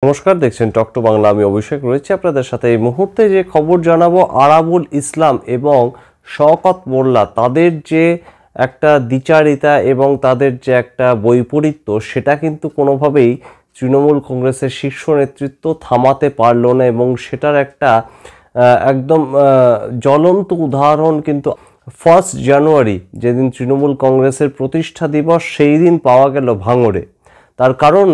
নমস্কার, দেখছেন talk to Bangla. আমি অভিষেক রয়েছে আপনাদের সাথে। এই মুহূর্তে যে খবর জানাবো, আরাবুল ইসলাম এবং শওকত মোল্লা তাদের যে একটা দ্বিচারিতা এবং তাদের যে একটা বৈপরীত্য, সেটা কিন্তু কোনোভাবেই তৃণমূল কংগ্রেসের শীর্ষ নেতৃত্ব থামাতে পারল না এবং সেটার একটা একদম জ্বলন্ত উদাহরণ কিন্তু 1 জানুয়ারি যেদিন তৃণমূল কংগ্রেসের প্রতিষ্ঠা দিবস, সেই দিন পাওয়া গেল ভাঙড়ে। তার কারণ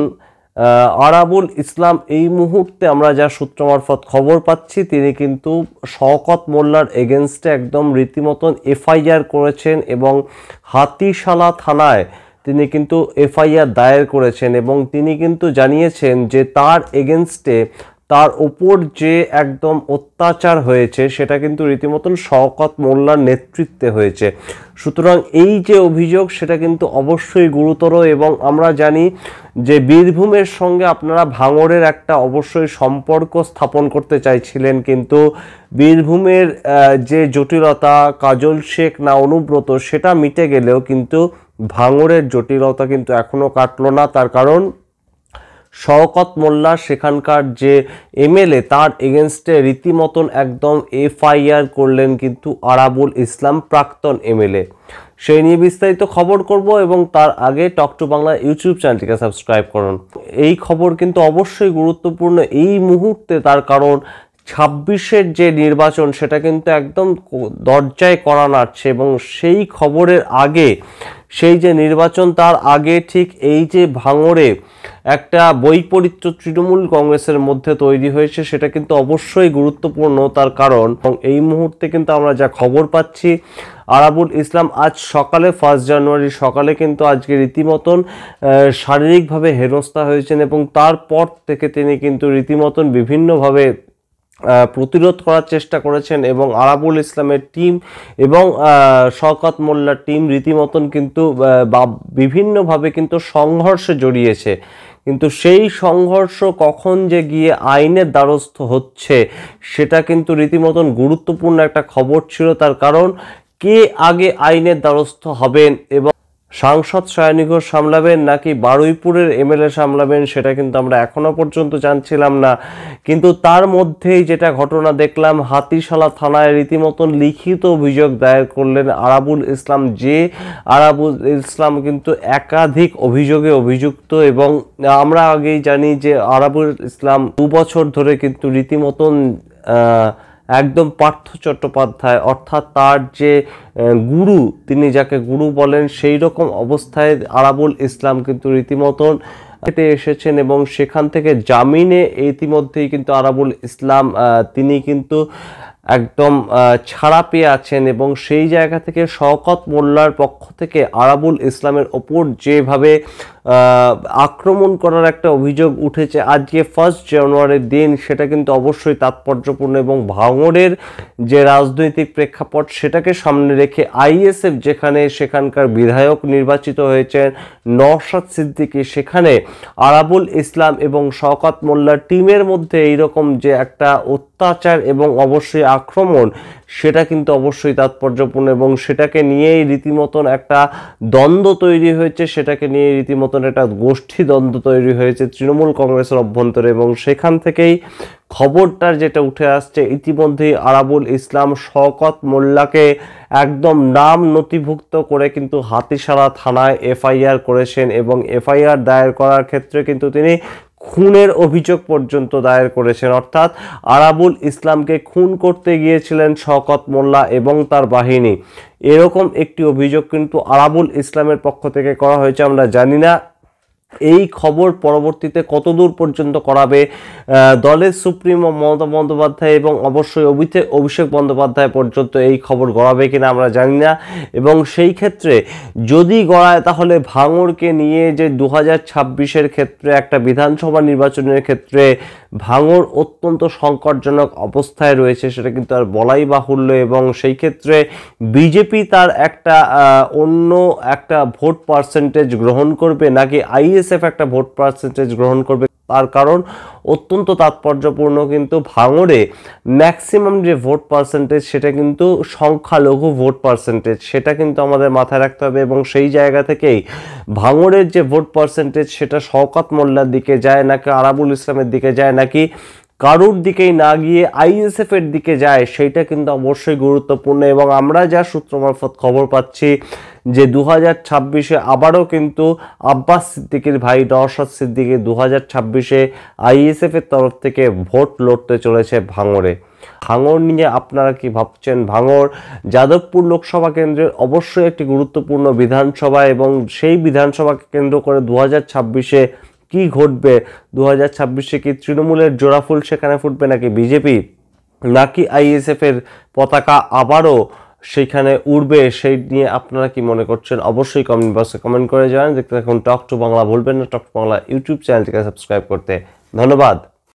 আরাবুল ইসলাম এই মুহূর্তে আমরা যা সূত্র মারফত খবর পাচ্ছি, তিনি কিন্তু শওকত মোল্লার এগেনস্টে একদম রীতিমতন এফআইআর করেছেন এবং হাতিশালা থানায় তিনি কিন্তু এফআইআর দায়ের করেছেন এবং তিনি কিন্তু জানিয়েছেন যে তার এগেনস্টে তার ওপর যে একদম অত্যাচার হয়েছে সেটা কিন্তু রীতিমতন শওকত মোল্লার নেতৃত্বে হয়েছে। সুতরাং এই যে অভিযোগ, সেটা কিন্তু অবশ্যই গুরুতর এবং আমরা জানি যে বীরভূমের সঙ্গে আপনারা ভাঙড়ের একটা অবশ্যই সম্পর্ক স্থাপন করতে চাইছিলেন, কিন্তু বীরভূমের যে জটিলতা, কাজল শেখ না অনুব্রত, সেটা মিটে গেলেও কিন্তু ভাঙড়ের জটিলতা কিন্তু এখনো কাটলো না। তার কারণ শওকত মোল্লা সেখানকার যে এমএলএ, তার এগেনস্টে রীতিমতন একদম এফআইআর করলেন কিন্তু আরাবুল ইসলাম, প্রাক্তন এমএলএ। সেই নিয়ে বিস্তারিত খবর করব এবং তার আগে টক টু বাংলা ইউটিউব চ্যানেলটিকে সাবস্ক্রাইব করুন। এই খবর কিন্তু অবশ্যই গুরুত্বপূর্ণ এই মুহূর্তে, তার কারণ 26-এর যে নির্বাচন সেটা কিন্তু একদম দরজায় কড়া নাড়ছে এবং সেই খবরের আগে, সেই যে নির্বাচন তার আগে ঠিক এই যে ভাঙড়ে একটা বৈপরীত্য তৃণমূল কংগ্রেসের মধ্যে তৈরি হয়েছে, সেটা কিন্তু অবশ্যই গুরুত্বপূর্ণ। তার কারণ এই মুহূর্তে কিন্তু আমরা যা খবর পাচ্ছি, আরাবুল ইসলাম আজ সকালে 1 জানুয়ারি সকালে কিন্তু আজকে রীতিমতন শারীরিকভাবে হেনস্থা হয়েছেন এবং তারপর থেকে তিনি কিন্তু রীতিমতন বিভিন্নভাবে প্রতিরোধ করার চেষ্টা করেছেন এবং আরাবুল ইসলামের টিম এবং শওকত মোল্লার টিম রীতিমতন কিন্তু বিভিন্নভাবে কিন্তু সংঘর্ষে জড়িয়েছে। কিন্তু সেই সংঘর্ষ কখন যে গিয়ে আইনের দ্বারস্থ হচ্ছে, সেটা কিন্তু রীতিমতন গুরুত্বপূর্ণ একটা খবর ছিল। তার কারণ কে আগে আইনের দ্বারস্থ হবেন এবং সাংসদ সায়নী ঘোষ সামলাবেন নাকি বারুইপুরের এমএলএ সামলাবেন, সেটা কিন্তু আমরা এখনো পর্যন্ত জানছিলাম না। কিন্তু তার মধ্যেই যেটা ঘটনা দেখলাম, হাতিশালা থানায় রীতিমতন লিখিত অভিযোগ দায়ের করলেন আরাবুল ইসলাম। যে আরাবুল ইসলাম কিন্তু একাধিক অভিযোগে অভিযুক্ত এবং আমরা আগেই জানি যে আরাবুল ইসলাম 2 বছর ধরে কিন্তু রীতিমতন একদম পার্থ চট্টোপাধ্যায়, অর্থাৎ তার যে গুরু, তিনি যাকে গুরু বলেন, সেই রকম অবস্থায় আরাবুল ইসলাম কিন্তু রীতিমতন এসেছেন এবং সেখান থেকে জামিনে ইতিমধ্যেই কিন্তু আরাবুল ইসলাম তিনি কিন্তু একদম ছাড়া পেয়ে আছেন এবং সেই জায়গা থেকে শওকত মোল্লার পক্ষ থেকে আরাবুল ইসলামের ওপর যেভাবে আক্রমণ করার একটা অভিযোগ উঠেছে আজকে 1 জানুয়ারির দিন, সেটা কিন্তু অবশ্যই তাৎপর্যপূর্ণ এবং ভাঙড়ের যে রাজনৈতিক প্রেক্ষাপট সেটাকে সামনে রেখে আইএসএফ যেখানে সেখানকার বিধায়ক নির্বাচিত হয়েছেন নওশাদ সিদ্দিকী, সেখানে আরাবুল ইসলাম এবং শওকত মোল্লার টিমের মধ্যে এইরকম যে একটা অত্যাচার এবং অবশ্যই আক্রমণ, সেটা কিন্তু অবশ্যই তাৎপর্যপূর্ণ এবং সেটাকে নিয়েই রীতিমতন একটা দ্বন্দ্ব তৈরি হয়েছে, সেটাকে নিয়ে রীতিমতন একটা গোষ্ঠী দ্বন্দ্ব তৈরি হয়েছে তৃণমূল কংগ্রেসের অভ্যন্তরে এবং সেখান থেকেই খবরটার যেটা উঠে আসছে, ইতিমধ্যেই আরাবুল ইসলাম শওকত মোল্লাকে একদম নাম নথিভুক্ত করে কিন্তু হাতিশালা থানায় এফআইআর করেছেন এবং এফআইআর দায়ের করার ক্ষেত্রে কিন্তু তিনি খুনের অভিযোগ পর্যন্ত দায়ের করেছেন। অর্থাৎ আরাবুল ইসলামকে খুন করতে গিয়েছিলেন শওকত মোল্লা এবং তার বাহিনী, এরকম একটি অভিযোগ কিন্তু আরাবুল ইসলামের পক্ষ থেকে করা হয়েছে। আমরা জানি না এই খবর পরবর্তীতে কতদূর পর্যন্ত করাবে দলের সুপ্রিমো মমতা বন্দ্যোপাধ্যায় এবং অবশ্যই অভিষেক বন্দ্যোপাধ্যায় পর্যন্ত এই খবর গড়াবে কিনা আমরা জানি না এবং সেই ক্ষেত্রে যদি গড়ায় তাহলে ভাঙড়কে নিয়ে যে 2026-এর ক্ষেত্রে একটা বিধানসভা নির্বাচনের ক্ষেত্রে ভাঙড় অত্যন্ত সংকটজনক অবস্থায় রয়েছে, সেটা কিন্তু আর বলাই বাহুল্য এবং সেই ক্ষেত্রে বিজেপি তার একটা অন্য একটা ভোট পার্সেন্টেজ গ্রহণ করবে নাকি আইএসএফ একটা ভোট পার্সেন্টেজ গ্রহণ করবে, তার কারণ অত্যন্ত তাৎপর্যপূর্ণ, কিন্তু ভাঙড়ে ম্যাক্সিমাম যে ভোট পার্সেন্টেজ সেটা কিন্তু সংখ্যালঘু ভোট পার্সেন্টেজ, সেটা কিন্তু আমাদের মাথায় রাখতে হবে। এবং সেই জায়গা থেকেই ভাঙড়ের যে ভোট পার্সেন্টেজ সেটা শওকত মোল্লার দিকে যায় নাকি আরাবুল ইসলামের দিকে যায় নাকি কারুর দিকেই না গিয়ে আইএসএফ এর দিকে যায়, সেইটা কিন্তু অবশ্যই গুরুত্বপূর্ণ। এবং আমরা যা সূত্র মারফত খবর পাচ্ছি যে 2026-এ আবারও কিন্তু আব্বাস সিদ্দিকীর ভাই নওশাদ সিদ্দিকী 2026-এ আইএসএফ এর তরফ থেকে ভোট লড়তে চলেছে ভাঙড়ে। ভাঙড় নিয়ে আপনারা কি ভাবছেন? ভাঙড় যাদবপুর লোকসভা কেন্দ্রের অবশ্যই একটি গুরুত্বপূর্ণ বিধানসভা, এবং সেই বিধানসভাকে কেন্দ্র করে 2026-এ কি ঘটবে? 2026-এ কি তৃণমূলের জোড়াফুল সেখানে ফুটবে নাকি বিজেপি, নাকি আইএসএফ এর পতাকা আবারও সেখানে উড়বে? সেই নিয়ে আপনারা কি মনে করছেন? অবশ্যই কমেন্ট বক্সে কমেন্ট করে জানান। দেখতে থাকুন টক টু বাংলা। ভুলবেন না টক টু বাংলা ইউটিউব চ্যানেলটিকে সাবস্ক্রাইব করতে। ধন্যবাদ।